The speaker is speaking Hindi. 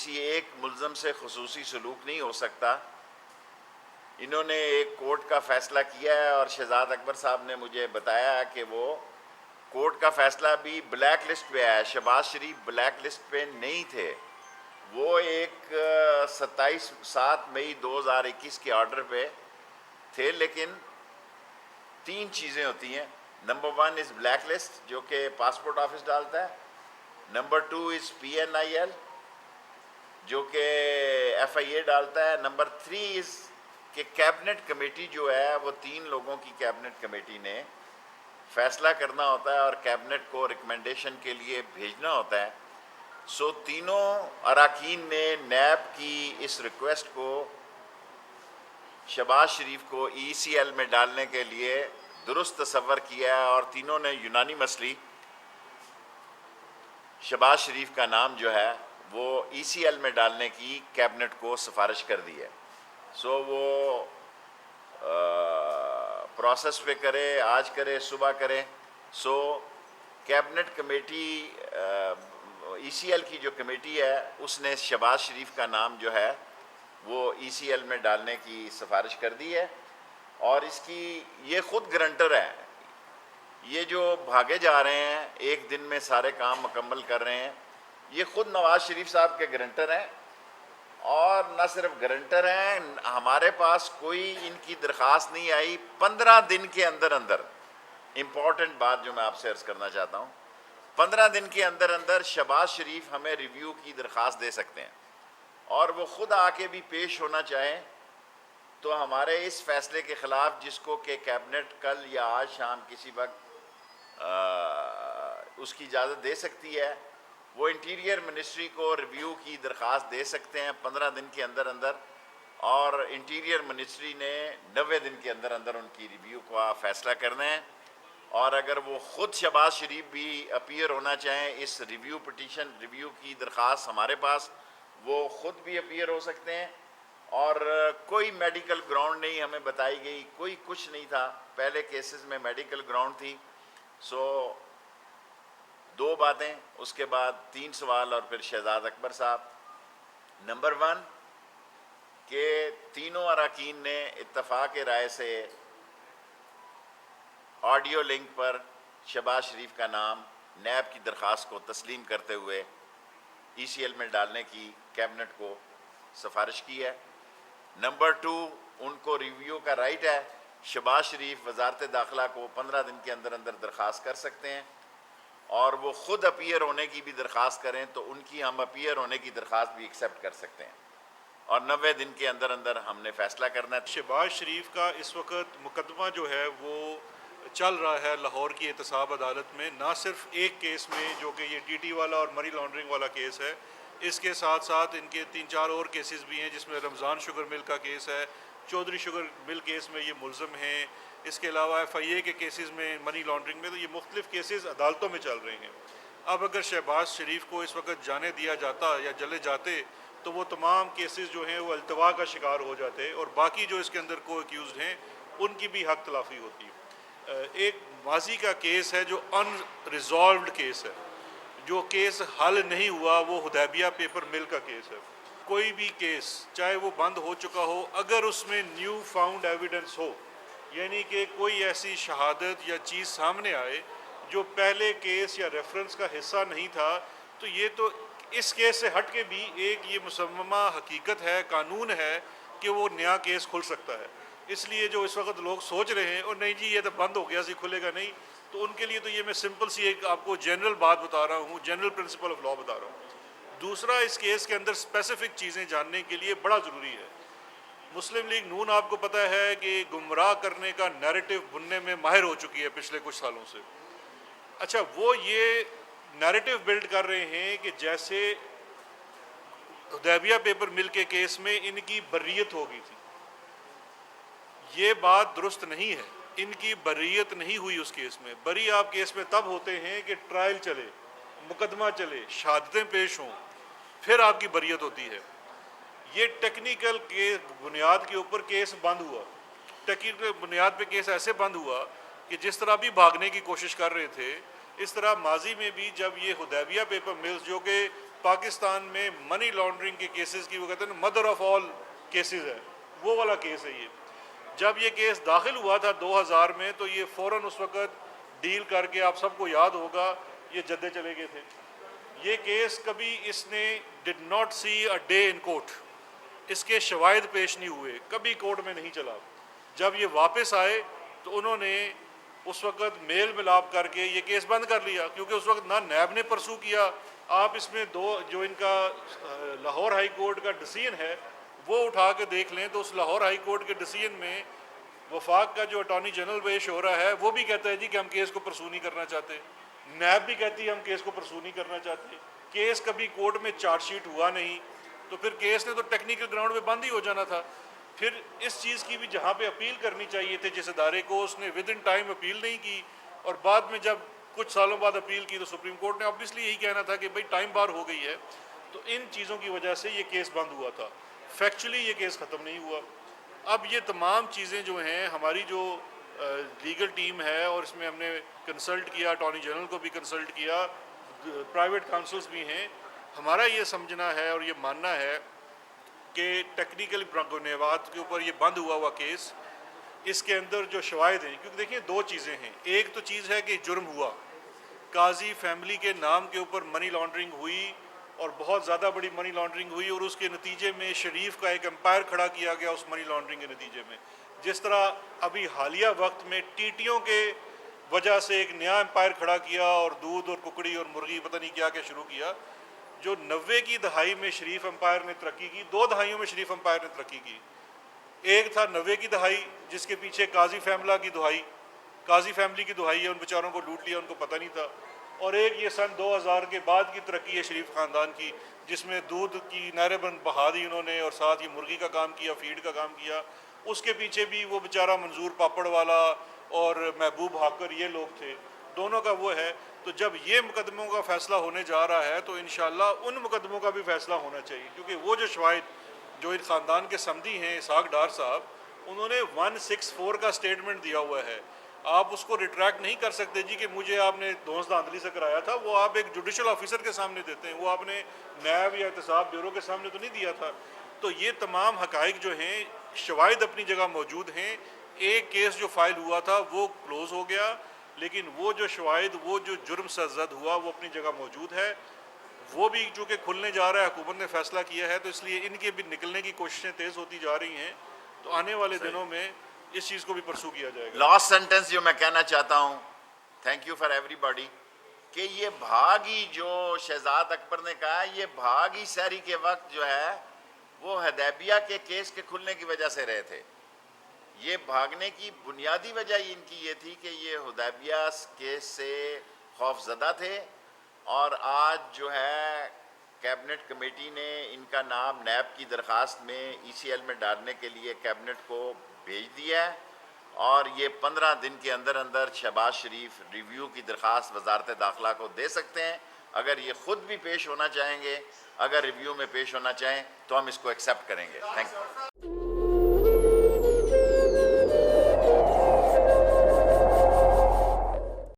किसी एक मुल्ज़म से खुसूसी सलूक नहीं हो सकता। इन्होंने एक कोर्ट का फ़ैसला किया है और शहजाद अकबर साहब ने मुझे बताया कि वो कोर्ट का फ़ैसला भी ब्लैक लिस्ट पे आया। शहबाज शरीफ ब्लैक लिस्ट पे नहीं थे, वो एक 7 मई 2021 के ऑर्डर पे थे। लेकिन 3 चीज़ें होती हैं। नंबर 1 इज़ ब्लैक लिस्ट जो कि पासपोर्ट ऑफिस डालता है। नंबर 2 इज़ PNIL जो कि FIA डालता है। नंबर 3 इज़ कि कैबिनेट कमेटी जो है वो 3 लोगों की कैबिनेट कमेटी ने फैसला करना होता है और कैबिनेट को रिकमेंडेशन के लिए भेजना होता है। सो तीनों अरकान ने नैब की इस रिक्वेस्ट को शहबाज शरीफ को ECL में डालने के लिए दुरुस्त तसव्वुर किया है और तीनों ने यूनानिमसली शहबाज शरीफ का नाम जो है वो ECL में डालने की कैबिनेट को सिफारिश कर दी है। सो वो प्रोसेस पे करे, आज करे, सुबह करे। सो कैबिनेट कमेटी ECL की जो कमेटी है उसने शहबाज शरीफ का नाम जो है वो ECL में डालने की सिफारिश कर दी है और इसकी ये ख़ुद गारंटर है। ये जो भागे जा रहे हैं, एक दिन में सारे काम मुकम्मल कर रहे हैं, ये ख़ुद नवाज़ शरीफ साहब के गारंटर हैं। और न सिर्फ गारंटर हैं, हमारे पास कोई इनकी दरख्वास्त नहीं आई। 15 दिन के अंदर अंदर, इम्पॉर्टेंट बात जो मैं आपसे अर्ज़ करना चाहता हूँ, 15 दिन के अंदर अंदर शहबाज शरीफ हमें रिव्यू की दरख्वास्त दे सकते हैं और वो ख़ुद आके भी पेश होना चाहें तो हमारे इस फैसले के ख़िलाफ़, जिसको कि कैबिनेट कल या आज शाम किसी वक्त उसकी इजाज़त दे सकती है, वो इंटीरियर मिनिस्ट्री को रिव्यू की दरख्वास्त दे सकते हैं 15 दिन के अंदर अंदर और इंटीरियर मिनिस्ट्री ने 90 दिन के अंदर अंदर उनकी रिव्यू का फ़ैसला करना है। और अगर वो ख़ुद शहबाज शरीफ भी अपीयर होना चाहें इस रिव्यू की दरख्वास्त हमारे पास, वो ख़ुद भी अपीयर हो सकते हैं। और कोई मेडिकल ग्राउंड नहीं हमें बताई गई, कोई कुछ नहीं था। पहले केसेस में मेडिकल ग्राउंड थी। सो 2 बातें, उसके बाद 3 सवाल और फिर शहजाद अकबर साहब। नंबर 1 के तीनों अरकान ने इत्तफाक राय से ऑडियो लिंक पर शहबाज शरीफ का नाम नैब की दरख्वास्त को तस्लीम करते हुए ECL में डालने की कैबिनेट को सिफारिश की है। नंबर 2, उनको रिव्यू का राइट है। शहबाज शरीफ वजारत दाखिला को 15 दिन के अंदर अंदर दरख्वास्त कर सकते हैं और वो ख़ुद अपीयर होने की भी दरख्वास्त करें तो उनकी हम अपीयर होने की दरख्वास्त भी एक्सेप्ट कर सकते हैं और 90 दिन के अंदर अंदर हमने फ़ैसला करना है। शहबाज शरीफ का इस वक्त मुकदमा जो है वो चल रहा है लाहौर की एहतसाब अदालत में, ना सिर्फ एक केस में जो कि ये TT वाला और मनी लॉन्ड्रिंग वाला केस है, इसके साथ साथ इनके 3-4 और केसेस भी हैं जिसमें रमज़ान शुगर मिल का केस है, चौधरी शुगर मिल केस में ये मुलज़म हैं, इसके अलावा FIA के केसेस में मनी लॉन्ड्रिंग में, तो ये मुख्तलिफ़ केसेस अदालतों में चल रहे हैं। अब अगर शहबाज शरीफ को इस वक्त जाने दिया जाता या जले जाते तो वो तमाम केसेस जो हैं वो अल्तवा का शिकार हो जाते और बाकी जो इसके अंदर को एक्यूज़ हैं उनकी भी हक तलाफ़ी होती। एक माजी का केस है जो अनरिजॉल्व्ड केस है, जो केस हल नहीं हुआ, वो हुदैबिया पेपर मिल का केस है। कोई भी केस चाहे वो बंद हो चुका हो, अगर उसमें न्यू फाउंड एविडेंस हो, यानी कि कोई ऐसी शहादत या चीज़ सामने आए जो पहले केस या रेफरेंस का हिस्सा नहीं था, तो ये तो इस केस से हट के भी एक ये मुसम्मा हकीकत है, कानून है कि वो नया केस खुल सकता है। इसलिए जो इस वक्त लोग सोच रहे हैं और नहीं जी ये तो बंद हो गया सी, खुलेगा नहीं, तो उनके लिए तो ये मैं सिंपल सी एक आपको जनरल बात बता रहा हूँ, जनरल प्रिंसिपल ऑफ लॉ बता रहा हूँ। दूसरा, इस केस के अंदर स्पेसिफिक चीज़ें जानने के लिए बड़ा ज़रूरी है। मुस्लिम लीग नून आपको पता है कि गुमराह करने का नैरेटिव बुनने में माहिर हो चुकी है पिछले कुछ सालों से। अच्छा, वो ये नैरेटिव बिल्ड कर रहे हैं कि जैसे हुदैबिया पेपर मिल के केस में इनकी बर्रियत हो गई थी। ये बात दुरुस्त नहीं है, इनकी बर्रियत नहीं हुई उस केस में। बरी आप केस में तब होते हैं कि ट्रायल चले, मुकदमा चले, शहादतें पेश हों, फिर आपकी बर्रियत होती है। ये टेक्निकल के बुनियाद के ऊपर केस बंद हुआ। टेक्निकल बुनियाद पे केस ऐसे बंद हुआ कि जिस तरह भी भागने की कोशिश कर रहे थे, इस तरह माजी में भी जब ये हुदैबिया पेपर मिल्स जो कि पाकिस्तान में मनी लॉन्ड्रिंग के केसेस की वो कहते हैं ना मदर ऑफ ऑल केसेस है, वो वाला केस है ये। जब ये केस दाखिल हुआ था 2000 में तो ये फ़ौरन उस वक़्त डील करके, आप सबको याद होगा, ये जद्दे चले गए थे। ये केस कभी इसने did not see a day in court, इसके शवाहिद पेश नहीं हुए, कभी कोर्ट में नहीं चला। जब ये वापस आए तो उन्होंने उस वक़्त मेल मिलाप करके ये केस बंद कर लिया, क्योंकि उस वक्त ना नैब ने परसू किया। आप इसमें जो इनका लाहौर हाई कोर्ट का डिसीजन है वो उठा के देख लें तो उस लाहौर हाई कोर्ट के डिसीजन में वफाक का जो अटॉर्नी जनरल पेश हो रहा है वो भी कहता है जी कि हम केस को परसू नहीं करना चाहते, नैब भी कहती है हम केस को परसू नहीं करना चाहते। केस कभी कोर्ट में चार्जशीट हुआ नहीं, तो फिर केस ने तो टेक्निकल ग्राउंड पे बंद ही हो जाना था। फिर इस चीज़ की भी जहाँ पे अपील करनी चाहिए थी जिस अदारे को, उसने विद इन टाइम अपील नहीं की, और बाद में जब कुछ सालों बाद अपील की तो सुप्रीम कोर्ट ने ऑब्वियसली यही कहना था कि भाई टाइम बार हो गई है। तो इन चीज़ों की वजह से ये केस बंद हुआ था, फैक्चुअली ये केस ख़त्म नहीं हुआ। अब ये तमाम चीज़ें जो हैं, हमारी जो लीगल टीम है और इसमें हमने कंसल्ट किया, अटॉर्नी जनरल को भी कंसल्ट किया, प्राइवेट काउंसल्स भी हैं, हमारा ये समझना है और ये मानना है कि टेक्निकल बुनियाद के ऊपर ये बंद हुआ हुआ केस, इसके अंदर जो शवाहिद हैं, क्योंकि देखिए दो चीज़ें हैं, एक तो चीज़ है कि जुर्म हुआ, काजी फैमिली के नाम के ऊपर मनी लॉन्ड्रिंग हुई और बहुत ज़्यादा बड़ी मनी लॉन्ड्रिंग हुई, और उसके नतीजे में शरीफ का एक एम्पायर खड़ा किया गया उस मनी लॉन्ड्रिंग के नतीजे में। जिस तरह अभी हालिया वक्त में टीटियों के वजह से एक नया एम्पायर खड़ा किया और दूध और कुकड़ी और मुर्गी पता नहीं क्या क्या शुरू किया। जो 90 की दहाई में शरीफ एम्पायर ने तरक्की की, 2 दहाइयों में शरीफ एम्पायर ने तरक्की की। एक था 90 की दहाई जिसके पीछे काजी फैमिली की दुहाई है, उन बेचारों को लूट लिया, उनको पता नहीं था। और एक ये सन 2000 के बाद की तरक्की है शरीफ ख़ानदान की, जिसमें दूध की नहरें बहा दी उन्होंने और साथ ही मुर्गी का काम किया, फीड का काम किया। उसके पीछे भी वो बेचारा मंजूर पापड़ वाला और महबूब हाकर, ये लोग थे, दोनों का वो है। तो जब ये मुकदमों का फ़ैसला होने जा रहा है तो इंशाल्लाह उन मुकदमों का भी फ़ैसला होना चाहिए, क्योंकि वो जो शवाहिद जो इन ख़ानदान के समधी हैं इसहाक डार साहब, उन्होंने 164 का स्टेटमेंट दिया हुआ है। आप उसको रिट्रैक्ट नहीं कर सकते जी कि मुझे आपने दोस्त धांधली से कराया था, वो आप एक जुडिशल ऑफिसर के सामने देते हैं, वो आपने नैब या एहतसाब ब्यूरो के सामने तो नहीं दिया था। तो ये तमाम हकाइक जो हैं, शवाहिद अपनी जगह मौजूद हैं। एक केस जो फाइल हुआ था वो क्लोज़ हो गया, लेकिन वो जो शवाहिद, वो जो जुर्म सरजद हुआ वो अपनी जगह मौजूद है। वो भी चूँकि खुलने जा रहा है, हुकूमत ने फ़ैसला किया है, तो इसलिए इनके भी निकलने की कोशिशें तेज़ होती जा रही हैं। तो आने वाले दिनों में इस चीज़ को भी परसू किया जाएगा। लास्ट सेंटेंस जो मैं कहना चाहता हूँ, थैंक यू फॉर एवरीबॉडी, कि ये भागी जो शहजाद अकबर ने कहा, ये भागी सहरी के वक्त जो है वो हदैबिया के केस के खुलने की वजह से रहे थे। ये भागने की बुनियादी वजह इनकी ये थी कि ये हदैबिया केस से खौफजदा थे, और आज जो है कैबिनेट कमेटी ने इनका नाम नैब की दरख्वास्त में ECL में डालने के लिए कैबिनेट को भेज दिया है, और ये 15 दिन के अंदर अंदर शहबाज शरीफ रिव्यू की दरख्वास्त वजारत दाखिला को दे सकते हैं। अगर ये ख़ुद भी पेश होना चाहेंगे, अगर रिव्यू में पेश होना चाहें तो हम इसको एक्सेप्ट करेंगे। Thank you.